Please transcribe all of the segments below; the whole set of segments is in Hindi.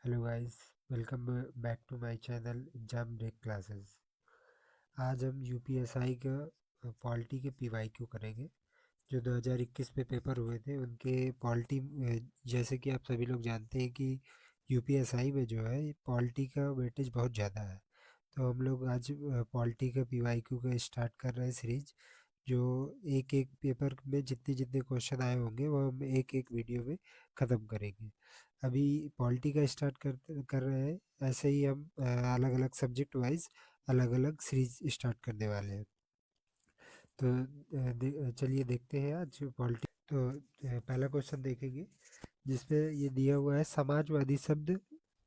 Hello guys, welcome back to my channel exam break classes. आज हम यूपीएसआई का पॉलिटी के पीवाईक्यू करेंगे। जो 2021 में पेपर हुए थे उनके पॉलिटी, जैसे कि आप सभी लोग जानते हैं कि यूपीएसआई में जो है पॉलिटी का वेटेज बहुत ज़्यादा है। तो हम लोग आज पॉलिटी का पीवाईक्यू का स्टार्ट कर रहे हैं सीरीज। जो एक एक पेपर में जितने जितने क्वेश्चन आए होंगे वो हम एक एक वीडियो में ख़त्म करेंगे। अभी पॉलिटी का स्टार्ट कर रहे हैं। ऐसे ही हम अलग अलग सब्जेक्ट वाइज अलग अलग सीरीज स्टार्ट करने वाले हैं। तो चलिए देखते हैं आज पॉलिटी। तो पहला क्वेश्चन देखेंगे जिसमें ये दिया हुआ है, समाजवादी शब्द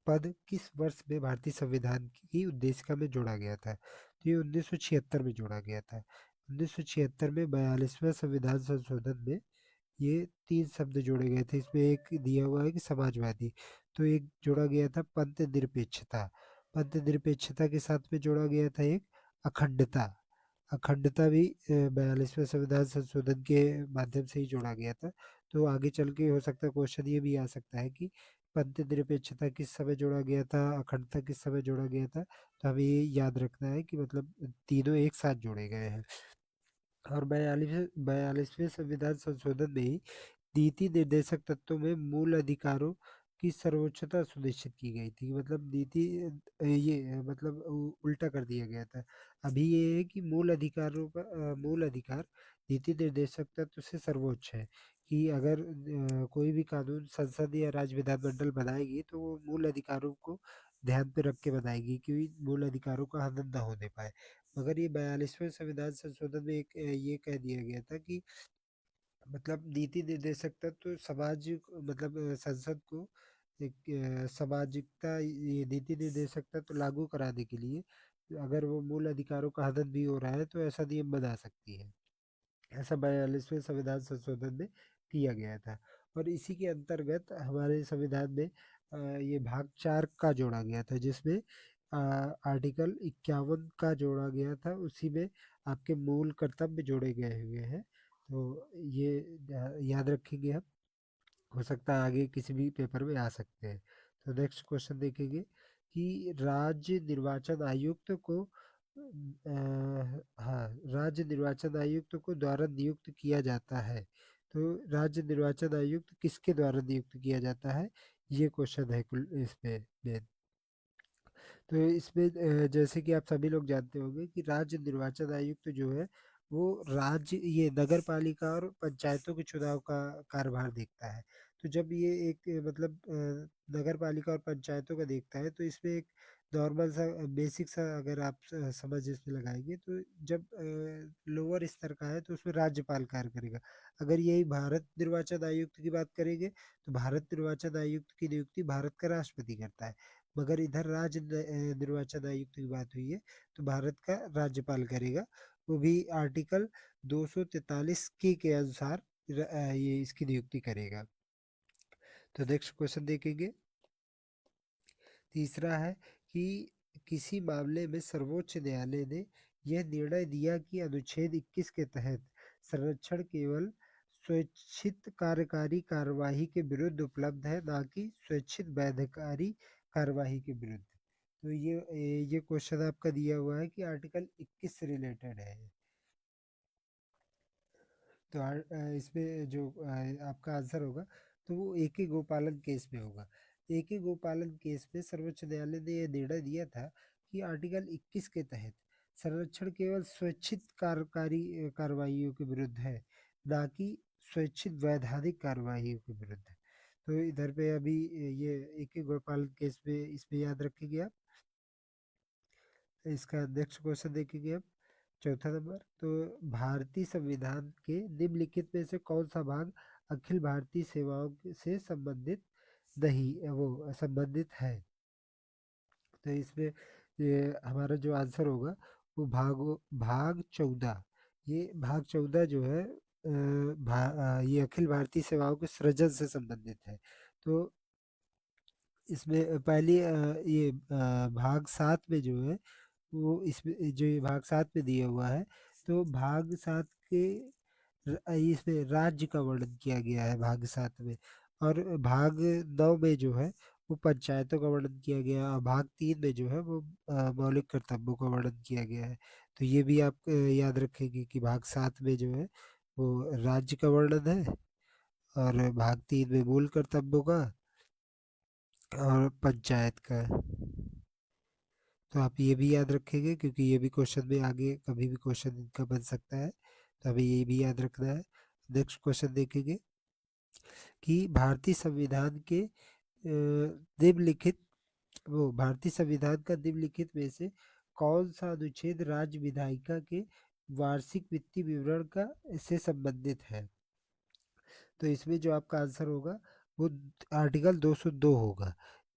पद किस वर्ष में भारतीय संविधान की उद्देशिका में जोड़ा गया था। तो ये 1976 में जोड़ा गया था। 1976 में 42वें संविधान संशोधन में ये तीन शब्द जोड़े गए थे। इसमें एक दिया हुआ है कि समाजवादी, तो एक जोड़ा गया था पंथ निरपेक्षता। पंथ निरपेक्षता के साथ में जोड़ा गया था एक अखंडता। अखंडता भी 42वें संविधान संशोधन के माध्यम से ही जोड़ा गया था। तो आगे चल के हो सकता है क्वेश्चन ये भी आ सकता है कि पंथ निरपेक्षता किस समय जोड़ा गया था, अखंडता किस समय जोड़ा गया था। तो हमें ये याद रखना है कि मतलब तीनों एक साथ जोड़े गए हैं। और 42वें संविधान संशोधन में ही नीति निर्देशक तत्वों में मूल अधिकारों की सर्वोच्चता सुनिश्चित की गई थी। मतलब नीति ये मतलब उल्टा कर दिया गया था। अभी ये है कि मूल अधिकारों का मूल अधिकार नीति निर्देशक तत्व से सर्वोच्च है। कि अगर कोई भी कानून संसद या राज्य विधानमंडल बनाएगी तो वो मूल अधिकारों को ध्यान पे रख के बनाएगी कि मूल अधिकारों का हनन ना होने पाए। मगर ये 42वें संविधान संशोधन में एक ये कह दिया गया था कि मतलब नीति निर्देशक तत्व समाज मतलब संसद को एक सामाजिकता, ये नीति निर्देशक तत्व लागू कराने के लिए अगर वो मूल अधिकारों का हनन भी हो रहा है तो ऐसा नियम बना सकती है। ऐसा 42वें संविधान संशोधन में किया गया था। और इसी के अंतर्गत हमारे संविधान में ये भाग 4 का जोड़ा गया था, जिसमें आर्टिकल 51 का जोड़ा गया था। उसी में आपके मूल कर्तव्य जोड़े गए हुए हैं। तो ये याद रखेंगे हम। हो सकता है आगे किसी भी पेपर में आ सकते हैं। तो नेक्स्ट क्वेश्चन देखेंगे कि राज्य निर्वाचन आयुक्त को हाँ, राज्य निर्वाचन आयुक्त को द्वारा नियुक्त किया जाता है। तो राज्य निर्वाचन आयुक्त किसके द्वारा नियुक्त किया जाता है, ये क्वेश्चन है कुल इसमें मेन। तो इसमें जैसे कि आप सभी लोग जानते होंगे कि राज्य निर्वाचन आयुक्त जो है वो राज्य ये नगर पालिका और पंचायतों के चुनाव का कार्यभार देखता है। तो जब ये एक मतलब नगर पालिका और पंचायतों का देखता है तो इसमें एक नॉर्मल सा बेसिक सा अगर आप समझ इसमें लगाएंगे तो जब लोअर स्तर का है तो उसमें राज्यपाल कार्य करेगा। अगर यही भारत निर्वाचन आयुक्त की बात करेंगे तो भारत निर्वाचन आयुक्त की नियुक्ति भारत का राष्ट्रपति करता है। मगर इधर निर्वाचन आयुक्त की बात हुई है तो भारत का राज्यपाल करेगा। वो भी आर्टिकल 243 के अनुसार ये इसकी नियुक्ति करेगा। तो नेक्स्ट क्वेश्चन देखेंगे। तीसरा है कि किसी मामले में सर्वोच्च न्यायालय ने यह निर्णय दिया कि अनुच्छेद 21 के तहत संरक्षण केवल स्वैच्छित कार्यकारी कार्यवाही के विरुद्ध उपलब्ध है, ना कि स्वैच्छित वैधानिक कार्यवाही के विरुद्ध। तो ये क्वेश्चन आपका दिया हुआ है कि आर्टिकल 21 से रिलेटेड है। तो इसमें जो आपका आंसर होगा तो वो ए के गोपालन केस में होगा। ए के गोपालन केस में सर्वोच्च न्यायालय ने यह निर्णय दिया था कि आर्टिकल 21 के तहत संरक्षण केवल स्वैच्छित कार्यकारी कार्रवाइयों के विरुद्ध है, ना कि स्वैच्छित वैधानिक कार्रवाइयों के विरुद्ध। तो इधर पे अभी ये ए के गोपालन केस में इसमें याद रखेंगे आप। इसका नेक्स्ट क्वेश्चन देखेंगे हम। चौथा नंबर, तो भारतीय संविधान के निम्नलिखित में से कौन सा भाग अखिल भारतीय सेवाओं से संबंधित नहीं वो संबंधित है। तो इसमें ये हमारा जो आंसर होगा वो भाग 14। ये भाग 14 जो है ये अखिल भारतीय सेवाओं के सृजन से संबंधित है। तो इसमें पहली ये भाग 7 में जो है वो इसमें जो ये भाग 7 में दिया हुआ है तो भाग 7 के इसमें राज्य का वर्णन किया गया है भाग 7 में। और भाग 9 में जो है वो पंचायतों का वर्णन किया गया है। भाग 3 में जो है वो मौलिक कर्तव्यों का वर्णन किया गया है। तो ये भी आप याद रखेंगे कि भाग 7 में जो है वो राज्य का वर्णन है, और भाग 3 में मूल कर्तव्यों का और पंचायत का है। तो आप ये भी याद रखेंगे, क्योंकि ये भी क्वेश्चन में आगे कभी भी क्वेश्चन इनका बन सकता है, तो हमें ये भी याद रखना है। नेक्स्ट क्वेश्चन देखेंगे कि निम्नलिखित भारतीय संविधान का निम्नलिखित में से कौन सा अनुच्छेद राज्य विधायिका के वार्षिक वित्तीय विवरण का से संबंधित है? तो इसमें जो आपका आंसर होगा वो आर्टिकल 202 होगा,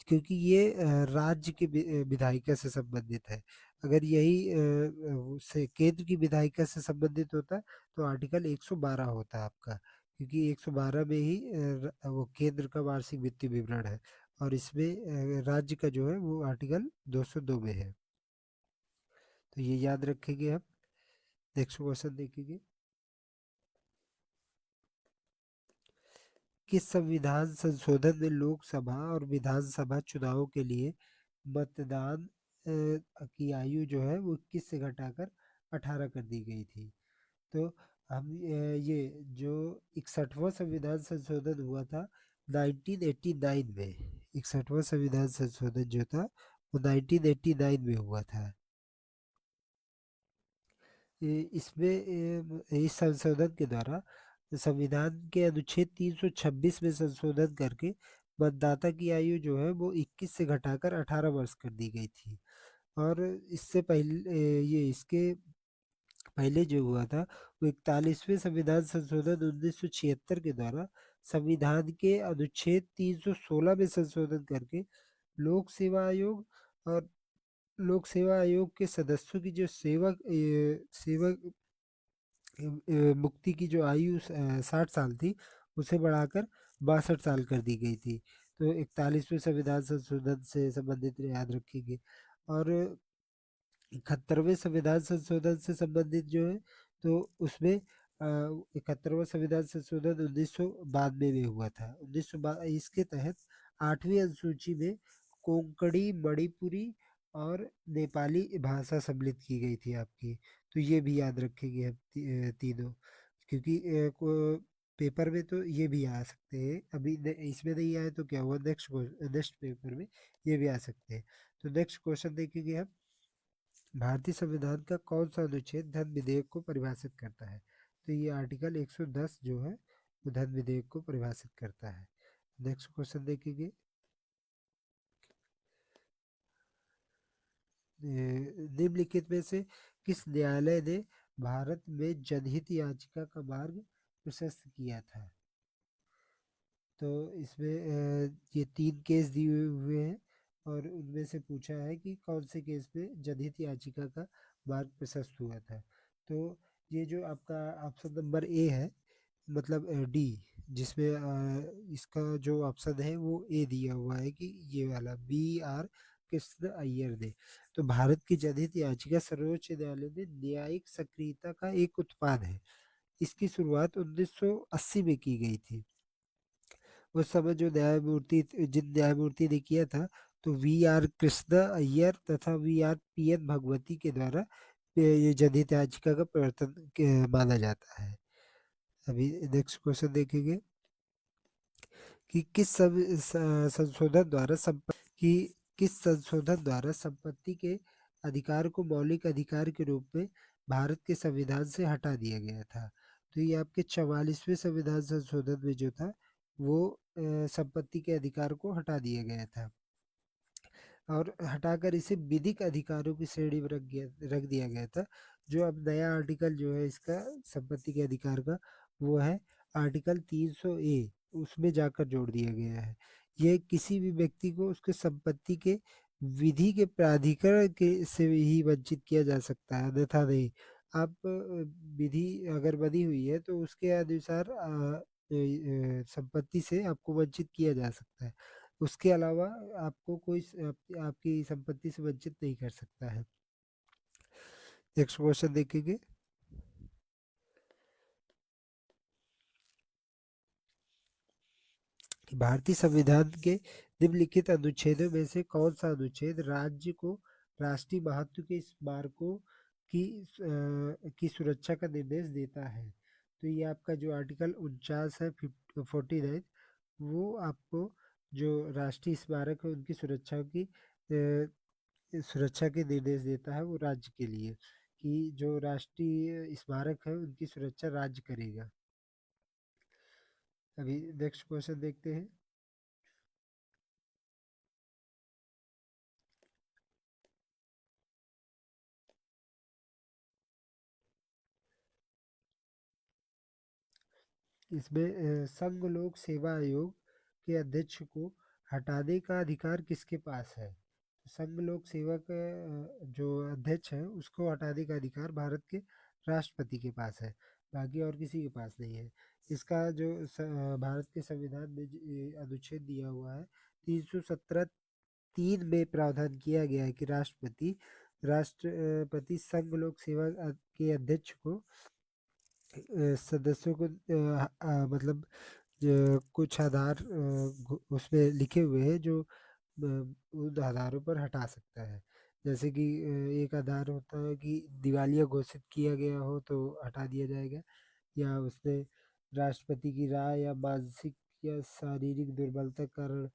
क्योंकि ये राज्य के विधायिका से संबंधित है। अगर यही से केंद्र की विधायिका से संबंधित होता तो आर्टिकल 112 होता आपका, क्योंकि 112 में ही वो केंद्र का वार्षिक वित्तीय विवरण है, और इसमें राज्य का जो है वो आर्टिकल 202 में है। तो ये याद रखेंगे हम। नेक्स्ट क्वेश्चन देखेंगे, किस संविधान संशोधन में लोकसभा और विधानसभा चुनावों के लिए मतदान की आयु जो है वो 21 से घटाकर 18 कर दी गई थी? तो हम ये जो 61वां संविधान संशोधन हुआ था 1989 में, 61वां संविधान संशोधन जो था वो 1989 में हुआ था। इसमें इस संशोधन के द्वारा संविधान के अनुच्छेद 326 में संशोधन करके मतदाता की आयु जो है वो 21 से घटाकर 18 वर्ष कर दी गई थी। और इससे पहले इसके पहले जो हुआ था वो 41वें संविधान संशोधन 1976 के द्वारा संविधान के अनुच्छेद 316 में संशोधन करके लोक सेवा आयोग और लोक सेवा आयोग के सदस्यों की जो सेवक मुक्ति की जो आयु 60 साल थी उसे बढ़ाकर 62 साल कर दी गई थी। तो 41वें संविधान संशोधन से संबंधित याद रखेंगे। और 71वें संविधान संशोधन से संबंधित जो है तो उसमें 71वां संविधान संशोधन 1992 में हुआ था। 1922 इसके तहत 8वीं अनुसूची में कोंकणी, मणिपुरी और नेपाली भाषा सम्मिलित की गई थी आपकी। तो ये भी याद रखेंगे हम तीनों, क्योंकि पेपर में तो ये भी आ सकते हैं। अभी इसमें नहीं आए तो क्या हुआ, नेक्स्ट नेक्स्ट पेपर में ये भी आ सकते हैं। तो नेक्स्ट क्वेश्चन देखेंगे हम, भारतीय संविधान का कौन सा अनुच्छेद धन विधेयक को परिभाषित करता है? तो ये आर्टिकल 110 जो है वो धन विधेयक को परिभाषित करता है। नेक्स्ट क्वेश्चन देखेंगे, निम्नलिखित में से किस न्यायालय ने भारत में जनहित याचिका का मार्ग प्रशस्त किया था? तो इसमें ये 3 केस दिए हुए हैं, और उनमें से पूछा है कि कौन से केस में जनहित याचिका का मार्ग प्रशस्त हुआ था। तो ये जो आपका ऑप्शन नंबर ए है, मतलब डी, जिसमें इसका जो ऑप्शन है वो ए दिया हुआ है कि ये वाला बी आर कृष्ण अय्यर ने। तो भारत की जनहित याचिका सर्वोच्च न्यायालय में न्यायिक सक्रियता का एक उत्पाद है। इसकी शुरुआत 1980 में की गई थी। उस समय जो जिन न्यायमूर्ति ने किया था, तो वी आर कृष्णा अय्यर तथा V R P N Bhagwati के द्वारा ये जनहित याचिका का प्रवर्तन माना जाता है। अभी नेक्स्ट क्वेश्चन देखेंगे कि संशोधन द्वारा कि किस संशोधन द्वारा संपत्ति के अधिकार को मौलिक अधिकार के रूप में भारत के संविधान से हटा दिया गया था? तो ये आपके 44वें संविधान संशोधन में जो था वो संपत्ति के अधिकार को हटा दिया गया था, और हटाकर इसे विधिक अधिकारों की श्रेणी में रख दिया गया था। जो अब नया आर्टिकल जो है इसका संपत्ति के अधिकार का, वो है आर्टिकल 300 ए, उसमें जाकर जोड़ दिया गया है। ये किसी भी व्यक्ति को उसके संपत्ति के विधि के प्राधिकरण के से ही वंचित किया जा सकता है, अन्यथा नहीं। आप विधि अगर बनी हुई है तो उसके अनुसार संपत्ति से आपको वंचित किया जा सकता है। उसके अलावा आपको कोई आपकी संपत्ति से वंचित नहीं कर सकता है। नेक्स्ट क्वेश्चन देखेंगे कि भारतीय संविधान के निम्नलिखित अनुच्छेदों में से कौन सा अनुच्छेद राज्य को राष्ट्रीय महत्व के स्मारकों की सुरक्षा का निर्देश देता है? तो ये आपका जो आर्टिकल 49 है, 49, वो आपको जो राष्ट्रीय स्मारक है उनकी सुरक्षा के निर्देश देता है, वो राज्य के लिए, कि जो राष्ट्रीय स्मारक है उनकी सुरक्षा राज्य करेगा। अभी नेक्स्ट क्वेश्चन देखते हैं। इसमें संघ लोक सेवा आयोग के अध्यक्ष को हटाने का अधिकार किसके पास है? तो संघ लोक सेवा का जो अध्यक्ष है उसको हटाने का अधिकार भारत के राष्ट्रपति के पास है, बाकी और किसी के पास नहीं है। इसका जो भारत के संविधान में अनुच्छेद दिया हुआ है 317 3 में प्रावधान किया गया है कि राष्ट्रपति संघ लोक सेवा के अध्यक्ष को सदस्यों को मतलब कुछ आधार उसमें लिखे हुए हैं जो उन आधारों पर हटा सकता है। जैसे कि एक आधार होता है कि दिवालिया घोषित किया गया हो तो हटा दिया जाएगा, या उसने राष्ट्रपति की राय या मानसिक या शारीरिक दुर्बलता के कारण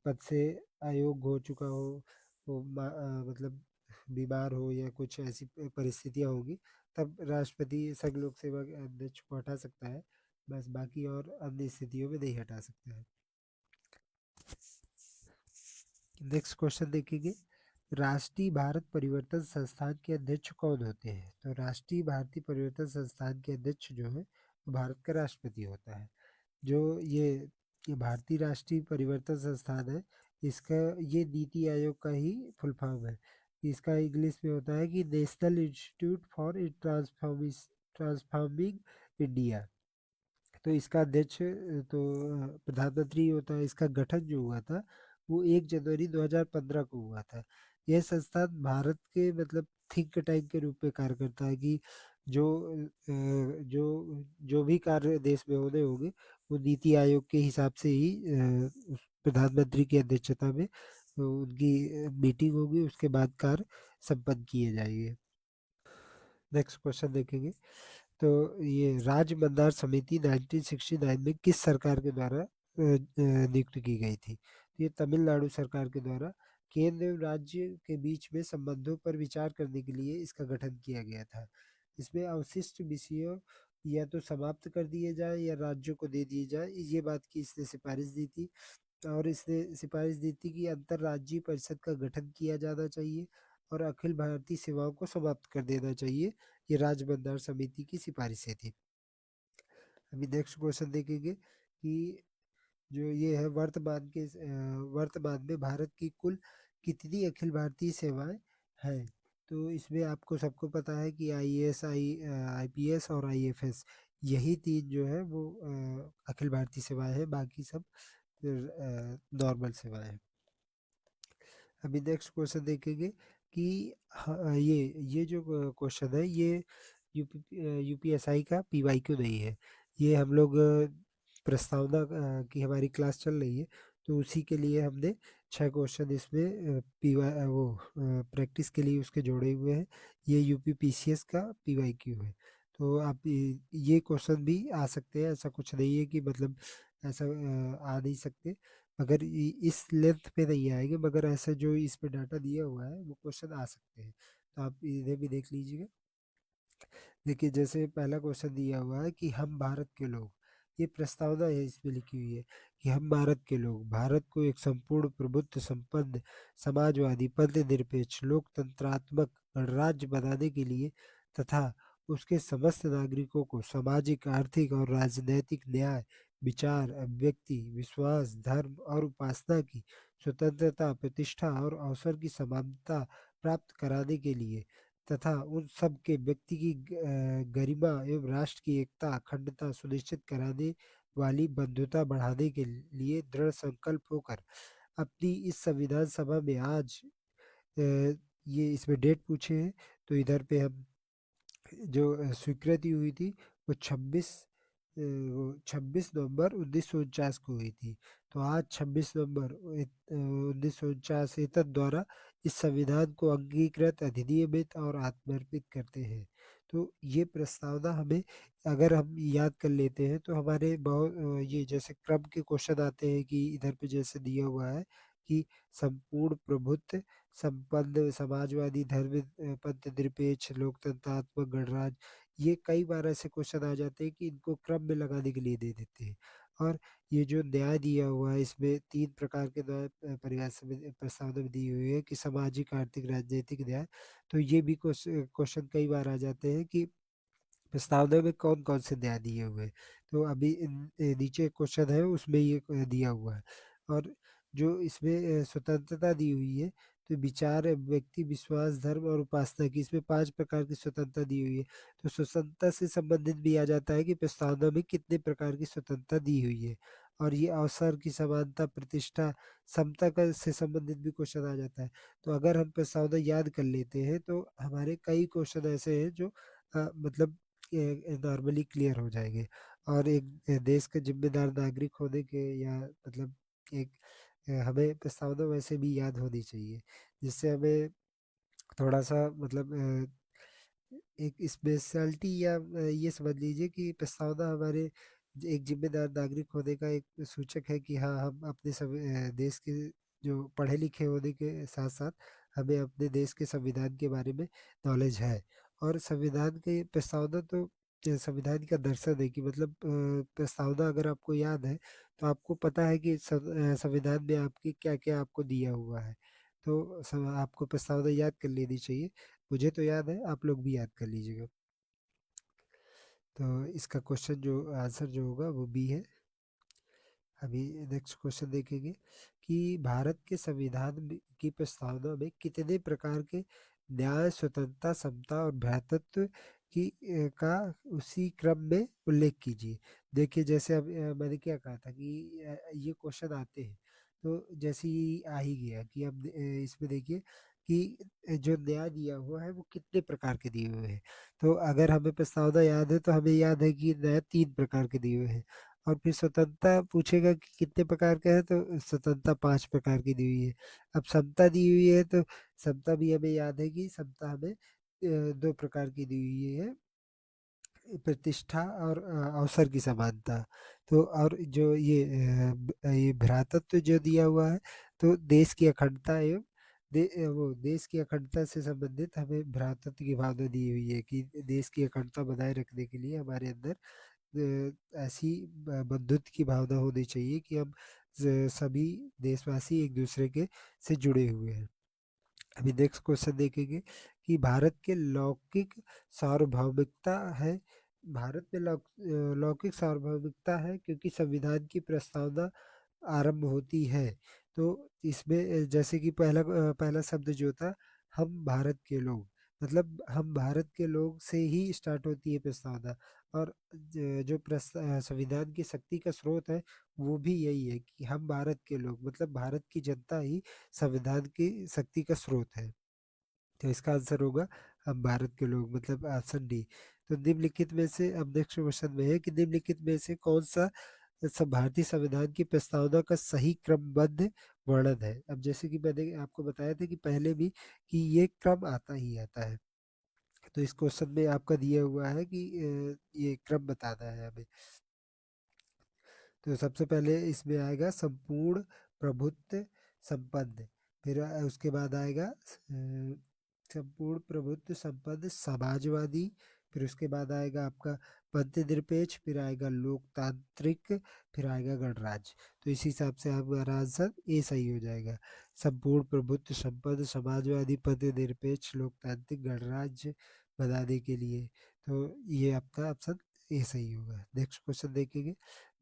पद से अयोग्य हो चुका हो, वो मतलब बीमार हो या कुछ ऐसी परिस्थितियां होगी, तब राष्ट्रपति संघ लोक सेवा के अध्यक्ष को हटा सकता है। बस बाकी और अन्य स्थितियों में नहीं हटा सकता है। नेक्स्ट क्वेश्चन देखेंगे। राष्ट्रीय भारत परिवर्तन संस्थान के अध्यक्ष कौन होते हैं? तो राष्ट्रीय भारतीय परिवर्तन संस्थान के अध्यक्ष जो है वो भारत का राष्ट्रपति होता है। जो ये भारतीय राष्ट्रीय परिवर्तन संस्थान है, इसका ये नीति आयोग का ही फुल फॉर्म है। इसका इंग्लिश में होता है कि national institute for transforming India. तो इसका अध्यक्ष तो प्रधानमंत्री होता है। इसका गठन जो हुआ था वो 1 जनवरी 2015 को हुआ था। यह संस्थान भारत के मतलब थिंक टैंक के रूप में कार्य करता है कि जो जो भी कार्य देश में होने होंगे वो नीति आयोग के हिसाब से ही प्रधानमंत्री की अध्यक्षता में उनकी मीटिंग होगी, उसके बाद कार्य संपन्न किए जाएंगे। नेक्स्ट क्वेश्चन देखेंगे। तो ये राज्य मंदार समिति 1969 में किस सरकार के द्वारा नियुक्त की गई थी? तो ये तमिलनाडु सरकार के द्वारा केंद्र एवं राज्य के बीच में संबंधों पर विचार करने के लिए इसका गठन किया गया था। इसमें अवशिष्ट विषयों या तो समाप्त कर दिए जाए या राज्यों को दे दिए जाए, ये बात की इसने सिफारिश दी थी। और इसने सिफारिश दी थी कि अंतर्राज्यीय परिषद का गठन किया जाना चाहिए और अखिल भारतीय सेवाओं को समाप्त कर देना चाहिए। ये राजमंदार समिति की सिफारिशें थी। अभी नेक्स्ट क्वेश्चन देखेंगे कि जो ये है वर्तमान में भारत की कुल कितनी अखिल भारतीय सेवाएं हैं? तो इसमें आपको सबको पता है कि आईएएस, आईपीएस और आईएफएस, यही तीन जो है वो अखिल भारतीय सेवाएं हैं, बाकी सब नॉर्मल सेवाएं हैं। अभी नेक्स्ट क्वेश्चन देखेंगे कि ये जो क्वेश्चन है ये यूपीएसआई का पीवाईक्यू नहीं है। ये हम लोग प्रस्तावना की हमारी क्लास चल रही है, तो उसी के लिए हमने 6 क्वेश्चन इसमें पीवाई वो प्रैक्टिस के लिए उसके जोड़े हुए हैं। ये यूपीपीसीएस का पीवाईक्यू है। तो आप ये क्वेश्चन भी आ सकते हैं, ऐसा कुछ नहीं है कि मतलब ऐसा आ नहीं सकते, मगर इस लेंथ पे नहीं आएंगे, मगर ऐसा जो इस पे डाटा दिया हुआ है वो क्वेश्चन आ सकते हैं। तो आप इन्हें भी देख लीजिएगा। देखिए जैसे पहला क्वेश्चन दिया हुआ है कि हम भारत के लोग, ये प्रस्तावना है इसमें लिखी हुई है कि हम भारत के लोग भारत को एक संपूर्ण प्रभुत्व संपन्न समाजवादी धर्मनिरपेक्ष लोकतंत्रात्मक गणराज्य बनाने के लिए तथा उसके समस्त नागरिकों को सामाजिक आर्थिक और राजनैतिक न्याय विचार अभिव्यक्ति विश्वास धर्म और उपासना की स्वतंत्रता प्रतिष्ठा और अवसर की समानता प्राप्त कराने के लिए तथा उन सब के व्यक्ति की गरिमा एवं राष्ट्र की एकता अखंडता सुनिश्चित कराने वाली बंधुता बढ़ाने के लिए दृढ़ संकल्प होकर अपनी इस संविधान सभा में आज ये इसमें डेट पूछे हैं, तो इधर पे हम जो स्वीकृति हुई थी वो 26 नवंबर 1949 को हुई थी। तो आज 26 नवंबर 1949 द्वारा इस संविधान को अंगीकृत, अधिनियमित और आत्मर्पित करते हैं। तो ये प्रस्तावना हमें अगर हम याद कर लेते हैं तो हमारे बहुत ये जैसे क्रम के क्वेश्चन आते हैं कि इधर पे जैसे दिया हुआ है कि संपूर्ण प्रभुत्व, संपन्न समाजवादी, धर्मपंथ निरपेक्ष, लोकतंत्रात्मक गणराज्य, ये कई बार ऐसे क्वेश्चन आ जाते हैं कि इनको क्रम में लगाने के लिए दे देते हैं। और ये जो न्याय दिया हुआ है इसमें 3 प्रकार के न्याय परिभाषा में प्रस्तावना में दी हुई है कि सामाजिक, आर्थिक, राजनीतिक न्याय। तो ये भी क्वेश्चन कई बार आ जाते हैं कि प्रस्तावना में कौन-कौन से न्याय दिए हुए हैं। तो अभी नीचे क्वेश्चन है उसमें ये दिया हुआ है। और जो इसमें स्वतंत्रता दी हुई है, तो विचार, व्यक्ति, विश्वास, धर्म और उपासना की, इसमें 5 प्रकार की स्वतंत्रता दी हुई है। तो स्वतंत्रता से संबंधित भी आ जाता है कि प्रस्तावना में कितने प्रकार की स्वतंत्रता दी हुई है। और ये अवसर की समानता, प्रतिष्ठा, समता का से संबंधित भी क्वेश्चन आ जाता है। तो अगर हम प्रस्तावना याद कर लेते हैं तो हमारे कई क्वेश्चन ऐसे हैं जो मतलब नॉर्मली क्लियर हो जाएँगे। और एक देश के ज़िम्मेदार नागरिक होने के या मतलब एक हमें प्रस्तावना वैसे भी याद होनी चाहिए, जिससे हमें थोड़ा-सा मतलब एक स्पेशलिटी या ये समझ लीजिए कि प्रस्तावना हमारे एक ज़िम्मेदार नागरिक होने का एक सूचक है कि हाँ, हम अपने देश के जो पढ़े-लिखे होने के साथ-साथ हमें अपने देश के संविधान के बारे में नॉलेज है। और संविधान की प्रस्तावना तो संविधान का दर्शन है कि मतलब प्रस्तावना अगर आपको याद है, तो आपको पता है कि संविधान में आपके क्या-क्या आपको दिया हुआ है। तो आपको प्रस्तावना याद कर लेनी चाहिए। मुझे तो याद है, आप लोग भी याद कर लीजिएगा। तो इसका क्वेश्चन जो आंसर जो होगा वो बी है। अभी नेक्स्ट क्वेश्चन देखेंगे कि भारत के संविधान की प्रस्तावना में कितने प्रकार के न्याय, स्वतंत्रता, समता और भ्रातृत्व की का उसी क्रम में उल्लेख कीजिए। देखिए जैसे अब मैंने क्या कहा था कि ये क्वेश्चन आते हैं तो जैसे ही आ ही गया कि अब इसमें देखिए कि जो न्याय दिया हुआ है वो कितने प्रकार के दिए हुए हैं। तो अगर हमें प्रस्तावना याद है तो हमें याद है कि न्याय 3 प्रकार के दिए हुए हैं। और फिर स्वतंत्रता पूछेगा कि कितने प्रकार का है तो स्वतंत्रता 5 प्रकार की दी हुई है। अब समता दी हुई है तो समता भी हमें याद है कि समता हमें 2 प्रकार की दी हुई है, प्रतिष्ठा और अवसर की समानता। तो और जो ये भ्रातृत्व जो दिया हुआ है तो देश की अखंडता एवं वो देश की अखंडता से संबंधित हमें भ्रातृत्व की भावना दी हुई है कि देश की अखंडता बनाए रखने के लिए हमारे अंदर ऐसी बंधुत्व की भावना होनी चाहिए कि हम सभी देशवासी एक दूसरे के से जुड़े हुए हैं। अभी नेक्स्ट क्वेश्चन देखेंगे कि भारत के लौकिक सार्वभौमिकता है। भारत में लौकिक सार्वभौमिकता है क्योंकि संविधान की प्रस्तावना आरंभ होती है। तो इसमें जैसे कि पहला शब्द जो था, हम भारत के लोग, मतलब हम भारत के लोग से ही स्टार्ट होती है प्रस्तावना। और जो संविधान की शक्ति का स्रोत है वो भी यही है कि हम भारत के लोग, मतलब भारत की जनता ही संविधान की शक्ति का स्रोत है। तो इसका आंसर होगा हम भारत के लोग, मतलब ऑप्शन डी। तो निम्नलिखित में से अब नेक्स्ट क्वेश्चन में है कि निम्नलिखित में से कौन सा भारतीय संविधान की प्रस्तावना का सही क्रमबद्ध वर्णन है। अब जैसे कि मैंने आपको बताया था कि पहले भी कि ये क्रम आता ही आता है। तो इस क्वेश्चन में आपका दिया हुआ है कि ये क्रम बताना है हमें। तो सबसे पहले इसमें आएगा संपूर्ण प्रभुत्व संपन्न, फिर उसके बाद आएगा संपूर्ण प्रभुत्व संपन्न समाजवादी, फिर उसके बाद आएगा आपका पंथ निरपेक्ष, फिर आएगा लोकतांत्रिक, फिर आएगा गणराज्य। तो इस हिसाब से हमारा आंसर ए सही हो जाएगा। संपूर्ण प्रभुत्व संपन्न समाजवादी, पंथ निरपेक्ष, लोकतांत्रिक, गणराज्य बनाने के लिए। तो ये आपका ऑप्शन ए सही होगा। नेक्स्ट क्वेश्चन देखेंगे,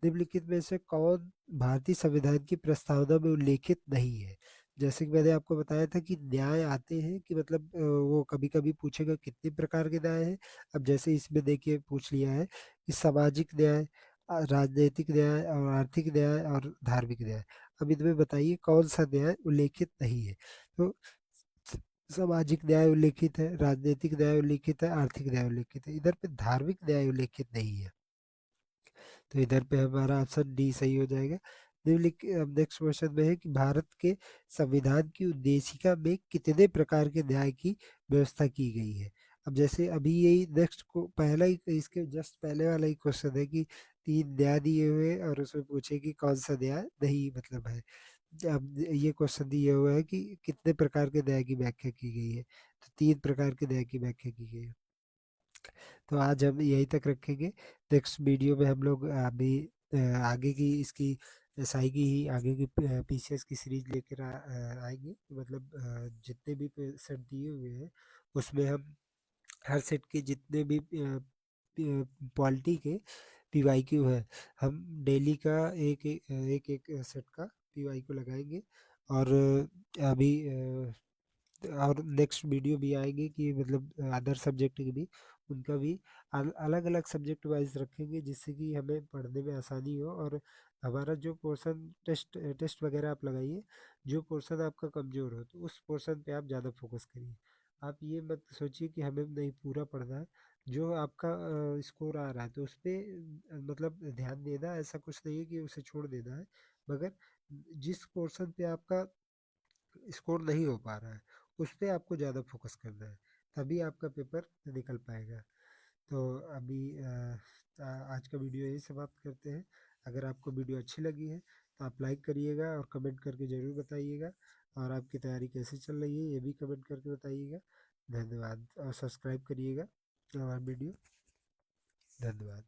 निम्नलिखित में से कौन भारतीय संविधान की प्रस्तावना में उल्लेखित नहीं है। जैसे कि मैंने आपको बताया था कि न्याय आते हैं कि मतलब वो कभी कभी पूछेगा कितने प्रकार के न्याय हैं। अब जैसे इसमें देखिए पूछ लिया है कि सामाजिक न्याय, राजनीतिक न्याय और आर्थिक न्याय और धार्मिक न्याय। अब इनमें बताइए कौन सा न्याय उल्लेखित नहीं है। तो स- सामाजिक न्याय उल्लेखित है, राजनीतिक न्याय उल्लेखित है, आर्थिक न्याय उल्लेखित है, इधर पे धार्मिक न्याय उल्लेखित नहीं है। तो इधर पे हमारा ऑप्शन डी सही हो जाएगा। नेक्स्ट क्वेश्चन में है कि भारत के संविधान की उद्देशिका में कितने प्रकार के न्याय की व्यवस्था की गई है। अब जैसे अभी यही नेक्स्ट को पहला ही इसके जस्ट पहले वाला ही क्वेश्चन है कि 3 न्याय दिए हुए हैं और उसमें पूछे कि कौन सा न्याय नहीं मतलब है। अब ये क्वेश्चन दिए हुआ है कि कितने प्रकार के न्याय की व्याख्या की गई है, तो 3 प्रकार के न्याय की व्याख्या की गई है। तो आज हम यहीं तक रखेंगे। नेक्स्ट वीडियो में हम लोग अभी आगे की इसकी एसआई की ही आगे की पीसीएस की सीरीज लेकर आएंगे। मतलब जितने भी सेट दिए हुए हैं उसमें हम हर सेट के जितने भी पॉलिटी के पीवाईक्यू है, हम डेली का एक सेट का पीवाईक्यू लगाएंगे। और अभी और नेक्स्ट वीडियो भी आएंगे कि मतलब अदर सब्जेक्ट के भी उनका भी अलग अलग सब्जेक्ट वाइज रखेंगे, जिससे कि हमें पढ़ने में आसानी हो। और हमारा जो पोर्शन टेस्ट वगैरह आप लगाइए, जो पोर्शन आपका कमज़ोर हो तो उस पोर्शन पे आप ज़्यादा फोकस करिए। आप ये मत सोचिए कि हमें नहीं पूरा पढ़ना है। जो आपका स्कोर आ रहा है तो उस पर मतलब ध्यान देना, ऐसा कुछ नहीं है कि उसे छोड़ देना है। मगर जिस पोर्शन पे आपका स्कोर नहीं हो पा रहा है उस पे आपको ज़्यादा फोकस करना है, तभी आपका पेपर निकल पाएगा। तो अभी आज का वीडियो यही समाप्त करते हैं। अगर आपको वीडियो अच्छी लगी है तो आप लाइक करिएगा और कमेंट करके ज़रूर बताइएगा। और आपकी तैयारी कैसे चल रही है ये भी कमेंट करके बताइएगा। धन्यवाद और सब्सक्राइब करिएगा हमारा वीडियो। धन्यवाद।